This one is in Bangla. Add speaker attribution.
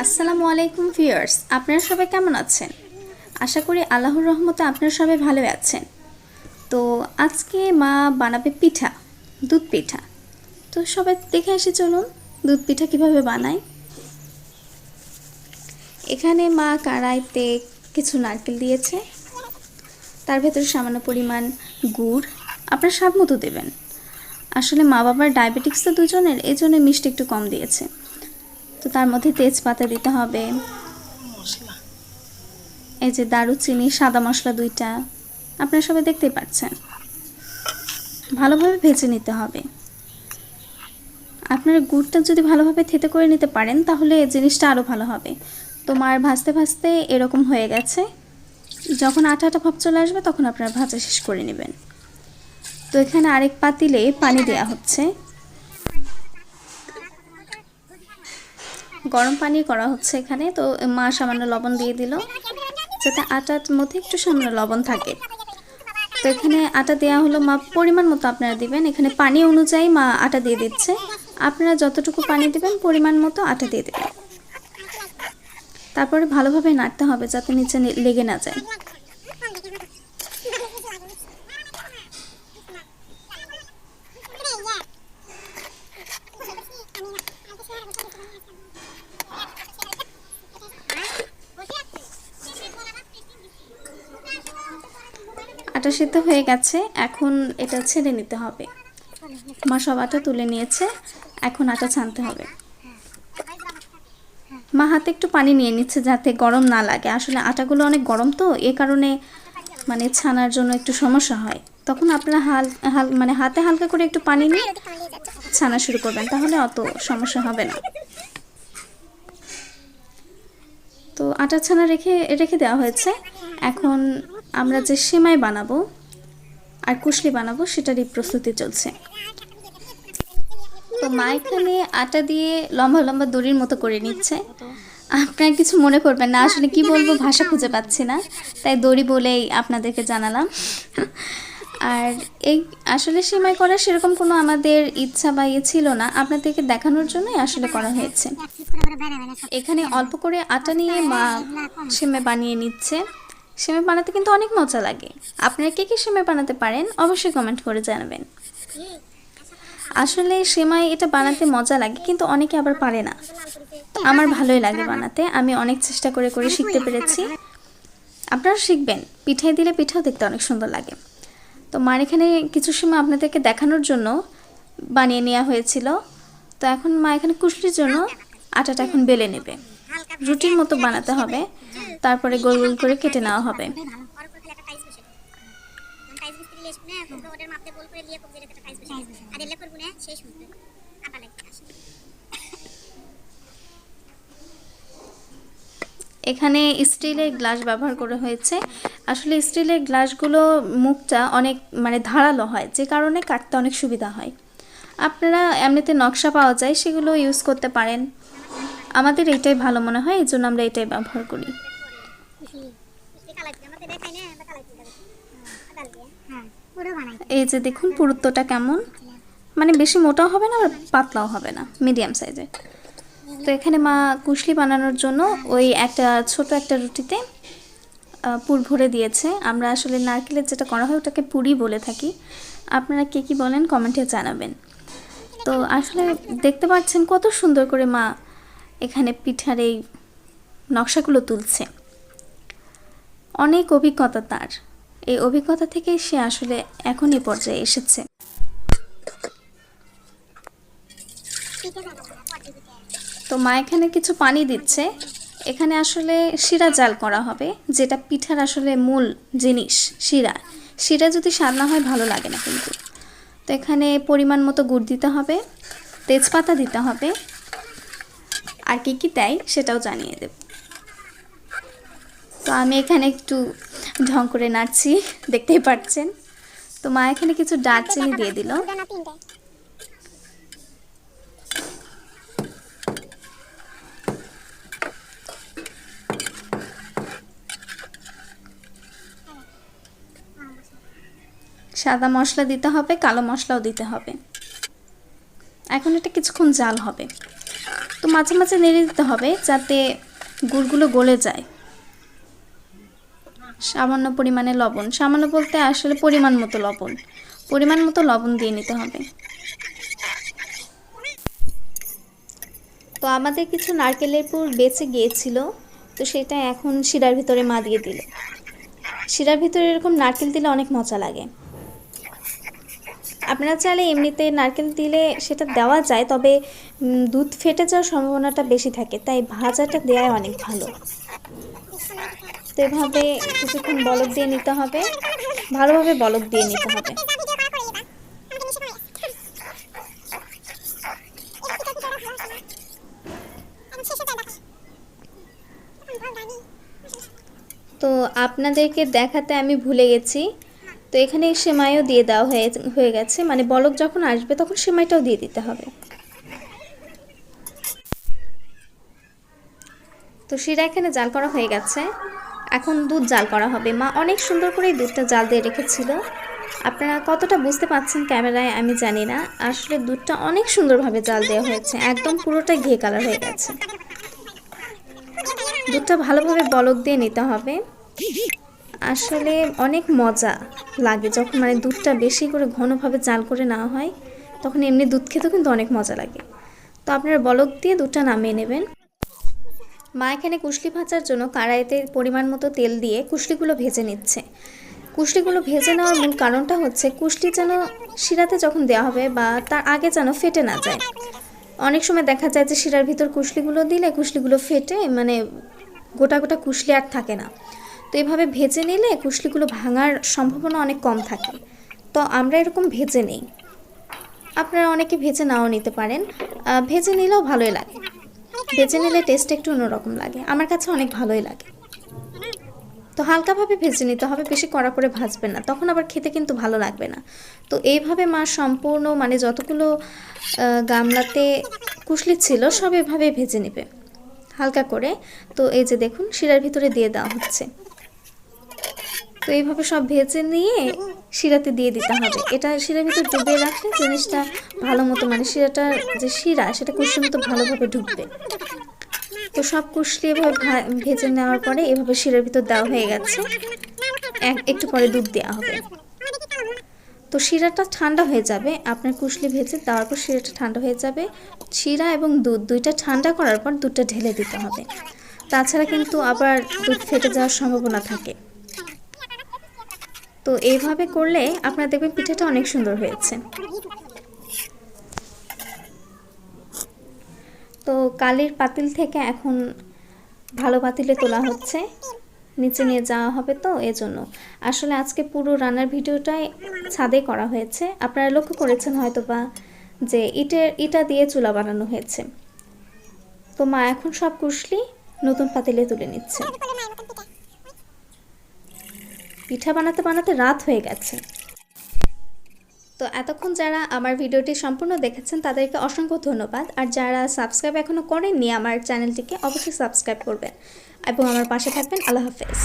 Speaker 1: আসসালামু আলাইকুম ভিউয়ার্স, আপনারা সবাই কেমন আছেন? আশা করি আল্লাহর রহমতে আপনারা সবাই ভালো আছেন। তো আজকে মা বানাবে পিঠা, দুধ পিঠা। তো সবাই দেখে আসি, চলুন দুধ পিঠা কীভাবে বানায়। এখানে মা কড়াইতে কিছু নারকেল দিয়েছে, তার ভেতরে সামান্য পরিমাণ গুড়, আপনার স্বাদ মতো দেবেন। আসলে মা বাবার ডায়াবেটিক্স তো দুজনের, এই জন্য মিষ্টি একটু কম দিয়েছে। তো তার মধ্যে তেজপাতা দিতে হবে, এই যে দারুচিনি, সাদা মশলা দুইটা, আপনারা সবাই দেখতেই পাচ্ছেন। ভালোভাবে ভেজে নিতে হবে। আপনারা গুড়টা যদি ভালোভাবে থেতে করে নিতে পারেন তাহলে জিনিসটা আরও ভালো হবে। তো মার ভাজতে ভাজতে এরকম হয়ে গেছে। যখন আটা আটা ভাব চলে আসবে তখন আপনারা ভাজা শেষ করে নেবেন। তো এখানে আরেক পাতিলে পানি দেওয়া হচ্ছে, গরম পানি করা হচ্ছে এখানে। তো মা সামান্য লবণ দিয়ে দিল, যাতে আটার মধ্যে একটু সামান্য লবণ থাকে। তো এখানে আটা দেওয়া হলো, মা পরিমাণ মতো আপনারা দিবেন। এখানে পানি অনুযায়ী মা আটা দিয়ে দিচ্ছে, আপনারা যতটুকু পানি দিবেন পরিমাণ মতো আটা দিয়ে দেবেন। তারপরে ভালোভাবে নাড়তে হবে যাতে নিচে লেগে না যায়। আটা সিদ্ধ হয়ে গেছে, এখন এটা ছেড়ে নিতে হবে। মা সব আটা তুলে নিয়েছে, এখন আটা ছানতে হবে। মা হাতে একটু পানি নিয়ে নিচ্ছে যাতে গরম না লাগে। আসলে আটাগুলো অনেক গরম, তো এ কারণে মানে ছানার জন্য একটু সমস্যা হয়। তখন আপনারা মানে হাতে হালকা করে একটু পানি নিয়ে ছানা শুরু করবেন, তাহলে অত সমস্যা হবে না। তো আটা ছানা রেখে দেওয়া হয়েছে। এখন আমরা যে সেমাই বানাবো আর কুশলি বানাবো সেটারই প্রস্তুতি চলছে। তো মা এখানে আটা দিয়ে লম্বা লম্বা দড়ির মতো করে নিচ্ছে। আপনারা কিছু মনে করবেন না, আসলে কি বলবো ভাষা খুঁজে পাচ্ছি না, তাই দড়ি বলেই আপনাদেরকে জানালাম। আর এই আসলে সেমাই করা সেরকম কোনো আমাদের ইচ্ছা বা ইয়ে ছিল না, আপনাদেরকে দেখানোর জন্যই আসলে করা হয়েছে। এখানে অল্প করে আটা নিয়ে মা সেমাই বানিয়ে নিচ্ছে। সেমাই বানাতে কিন্তু অনেক মজা লাগে। আপনারা কে কে সেমাই বানাতে পারেন অবশ্যই কমেন্ট করে জানাবেন। আসলে সেমাই এটা বানাতে মজা লাগে, কিন্তু অনেকে আবার পারে না। আমার ভালোই লাগে বানাতে, আমি অনেক চেষ্টা করে করে শিখতে পেরেছি। আপনারা শিখবেন, পিঠাই দিলে পিঠাও দেখতে অনেক সুন্দর লাগে। তো মার এখানে কিছু সময় আপনাদেরকে দেখানোর জন্য বানিয়ে নেওয়া হয়েছিল। তো এখন মা এখানে কুশলির জন্য আটাটা এখন বেলে নেবে, রুটির মতো বানাতে হবে, তারপরে গোল গোল করে কেটে নেওয়া হবে। এখানে স্টিলের গ্লাস ব্যবহার করা হয়েছে। আসলে স্টিলের গ্লাসগুলো মুখটা অনেক মানে ধারালো হয়, যে কারণে কাটতে অনেক সুবিধা হয়। আপনারা এমনিতে নকশা পাওয়া যায়, সেগুলো ইউজ করতে পারেন। আমাদের এইটাই ভালো মনে হয়, এই জন্য আমরা এটাই ব্যবহার করি। এই যে দেখুন পুরুত্বটা কেমন, মানে বেশি মোটাও হবে না আর পাতলাও হবে না, মিডিয়াম সাইজের। তো এখানে মা কুশলি বানানোর জন্য ওই একটা ছোট একটা রুটিতে পুর ভরে দিয়েছে। আমরা আসলে নারকেলের যেটা করা হয় ওটাকে পুরি বলে থাকি, আপনারা কে কী বলেন কমেন্টে জানাবেন। তো আসলে দেখতে পাচ্ছেন কত সুন্দর করে মা এখানে পিঠার এই নকশাগুলো তুলছে। অনেক অভিজ্ঞতা তার, এই অভিজ্ঞতা থেকে সে আসলে এখন এই পর্যায়ে এসেছে। তো মা এখানে কিছু পানি দিচ্ছে। এখানে আসলে শিরা জাল করা হবে, যেটা পিঠার আসলে মূল জিনিস। শিরা যদি স্বাদ না হয় ভালো লাগে না কিন্তু। তো এখানে পরিমাণ মতো গুড় দিতে হবে, তেজপাতা দিতে হবে, আর কি কি দেয় সেটাও জানিয়ে দেব। তো আমি এখানে একটু ঢং করে নাড়ছি, দেখতেই পাচ্ছেন। তো মা এখানে কিছু দারচিনি দিয়ে দিল। সাদা মশলা দিতে হবে, কালো মশলাও দিতে হবে। এখন এটা কিছুক্ষণ জাল হবে। তো মাঝে মাঝে নেড়ে দিতে হবে যাতে গুড়গুলো গলে যায়। সামান্য পরিমাণে লবণ, সামান্য বলতে আসলে পরিমাণ মতো লবণ দিয়ে নিতে হবে। তো আমাদের কিছু নারকেলের পুর বেঁচে গিয়েছিল, তো সেটা এখন শিরার ভিতরে মা দিয়ে দিল। শিরার ভিতরে এরকম নারকেল দিলে অনেক মজা লাগে। আপনারা চাইলে এমনিতে নারকেল দিলে সেটা দেওয়া যায়, তবে দুধ ফেটে যাওয়ার সম্ভাবনাটা বেশি থাকে, তাই ভাজাটা দেওয়াই অনেক ভালো। তো এভাবে কিছুক্ষণ বলক দিয়ে নিতে হবে, ভালোভাবে বলক দিয়ে নিতে হবে। তো আপনাদেরকে দেখাতে আমি ভুলে গেছি, তো এখানে সেমাইও দিয়ে দেওয়া হয়ে গেছে, মানে বলক যখন আসবে তখন সেমাইটাও দিয়ে দিতে হবে। তো শিরা এখানে জাল করা হয়ে গেছে, এখন দুধ জাল করা হবে। মা অনেক সুন্দর করে দুধটা জাল দিয়ে রেখেছিল। আপনারা কতটা বুঝতে পারছেন ক্যামেরায় আমি জানি না, আসলে দুধটা অনেক সুন্দরভাবে জাল দেওয়া হয়েছে, একদম পুরোটা ঘি কালার হয়ে গেছে। দুধটা ভালোভাবে বলক দিয়ে নিতে হবে। আসলে অনেক মজা লাগে যখন মানে দুধটা বেশি করে ঘনভাবে জাল করে নেওয়া হয়, তখন এমনি দুধ খেতেও কিন্তু অনেক মজা লাগে। তো আপনারা বলক দিয়ে দুধটা নামিয়ে নেবেন। মা এখানে কুশলি ভাজার জন্য কড়াইতে পরিমাণ মতো তেল দিয়ে কুশলিগুলো ভেজে নিচ্ছে। কুশলিগুলো ভেজে নেওয়ার মূল কারণটা হচ্ছে কুশলি যেন শিরাতে যখন দেওয়া হবে বা তার আগে যেন ফেটে না যায়। অনেক সময় দেখা যায় যে শিরার ভিতর কুশলিগুলো দিলে কুশলিগুলো ফেটে মানে গোটা গোটা কুশলি আর থাকে না। তো এভাবে ভেজে নিলে কুশলিগুলো ভাঙার সম্ভাবনা অনেক কম থাকে। তো আমরা এরকম ভেজে নিই, আপনারা অনেকে ভেজে নাও নিতে পারেন, ভেজে নিলেও ভালোই লাগে। ভেজে নিলে টেস্ট একটু অন্যরকম লাগে, আমার কাছে অনেক ভালোই লাগে। তো হালকাভাবে ভেজে নিতে হবে, বেশি কড়া করে ভাজবেন না, তখন আবার খেতে কিন্তু ভালো লাগবে না। তো এইভাবে মা সম্পূর্ণ মানে যতগুলো গামলাতে কুশলি ছিল সব এভাবে ভেজে নেবে হালকা করে। তো এই যে দেখুন শিরার ভিতরে দিয়ে দেওয়া হচ্ছে। তো এইভাবে সব ভেজে নিয়ে শিরাতে দিয়ে দিতে হবে। এটা শিরার ভিতরে ডুবিয়ে রাখলে জিনিসটা ভালো মতো মানে শিরাটার যে শিরা সেটা কুশলির মতো ভালোভাবে ঢুকবে। তো সব কুশলি এভাবে ভেজে নেওয়ার পরে এভাবে শিরার ভিতর দেওয়া হয়ে গেছে, একটু পরে দুধ দেওয়া হবে। তো শিরাটা ঠান্ডা হয়ে যাবে, আপনার কুশলি ভেজে দেওয়ার পর শিরাটা ঠান্ডা হয়ে যাবে। শিরা এবং দুধ দুইটা ঠান্ডা করার পর দুধটা ঢেলে দিতে হবে, তাছাড়া কিন্তু আবার দুধ ফেটে যাওয়ার সম্ভাবনা থাকে। তো এইভাবে করলে আপনারা দেখবেন পিঠাটা অনেক সুন্দর হয়েছে। তো কালির পাতিল থেকে এখন ভালো পাতিলে তোলা হচ্ছে, নিচে নিয়ে যাওয়া হবে, তো এজন্য আসলে আজকে পুরো রান্নার ভিডিওটাই ছাদে করা হয়েছে। আপনারা লক্ষ্য করেছেন হয়তো বা যে ইটা দিয়ে চুলা বানানো হয়েছে। তো মা এখন সব কুশলি নতুন পাতিলে তুলে নিচ্ছে। পিঠা বানাতে বানাতে রাত হয়ে গেছে। তো এতক্ষণ যারা আমার ভিডিওটি সম্পূর্ণ দেখেছেন তাদেরকে অসংখ্য ধন্যবাদ। আর যারা সাবস্ক্রাইব এখনও করেননি আমার চ্যানেলটিকে অবশ্যই সাবস্ক্রাইব করবেন এবং আমার পাশে থাকবেন। আল্লাহ হাফেজ।